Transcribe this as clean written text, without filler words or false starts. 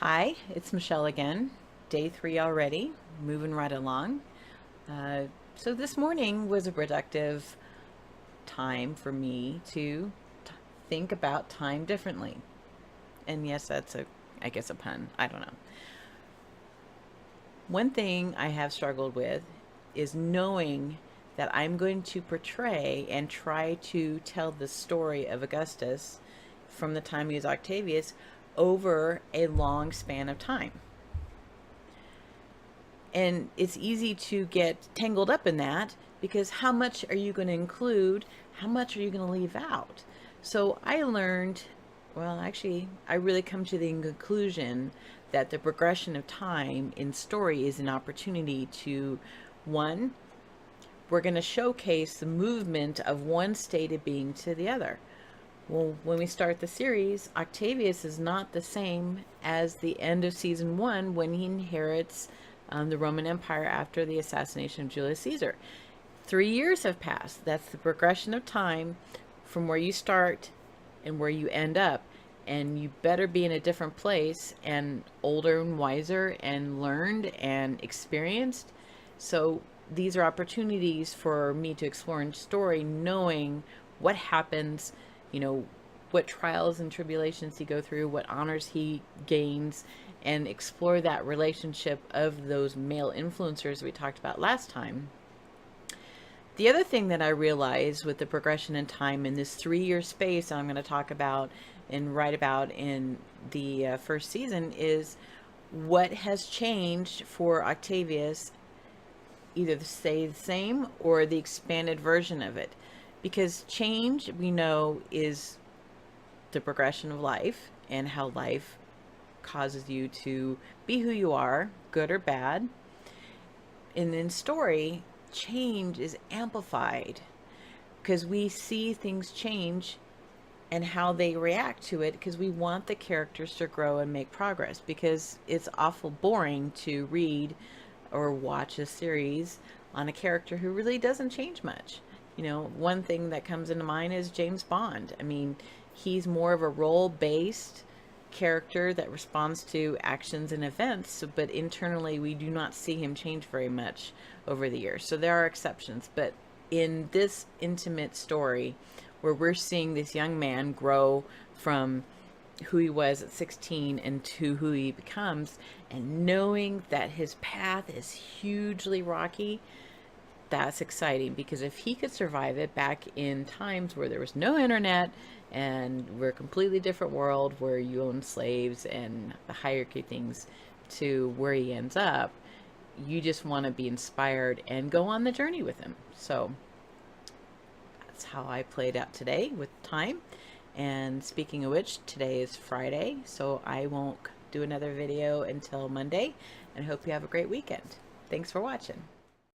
Hi, it's Michelle again. Day 3 already, moving right along. So this morning was a productive time for me to think about time differently. And yes, that's I guess, a pun. I don't know. One thing I have struggled with is knowing that I'm going to portray and try to tell the story of Augustus from the time he was Octavius over a long span of time. And it's easy to get tangled up in that because how much are you going to include? How much are you going to leave out? So I learned, well, actually, I really come to the conclusion that the progression of time in story is an opportunity to, one, we're going to showcase the movement of one state of being to the other. Well, when we start the series, Octavius is not the same as the end of season 1 when he inherits the Roman Empire after the assassination of Julius Caesar. 3 years have passed. That's the progression of time from where you start and where you end up. And you better be in a different place and older and wiser and learned and experienced. So these are opportunities for me to explore in story, knowing what happens, what trials and tribulations he go through, what honors he gains, and explore that relationship of those male influencers we talked about last time. The other thing that I realized with the progression in time in this 3-year space I'm going to talk about and write about in the first season is what has changed for Octavius, either to stay the same or the expanded version of it. Because change, we know, is the progression of life and how life causes you to be who you are, good or bad. And in story, change is amplified because we see things change and how they react to it because we want the characters to grow and make progress, because it's awful boring to read or watch a series on a character who really doesn't change much. One thing that comes into mind is James Bond. I mean, he's more of a role-based character that responds to actions and events, but internally we do not see him change very much over the years. So there are exceptions, but in this intimate story where we're seeing this young man grow from who he was at 16 and to who he becomes, and knowing that his path is hugely rocky, that's exciting, because if he could survive it back in times where there was no internet and we're a completely different world where you own slaves and the hierarchy things, to where he ends up, you just want to be inspired and go on the journey with him. So that's how I played out today with time. And speaking of which, today is Friday, so I won't do another video until Monday, and hope you have a great weekend. Thanks for watching.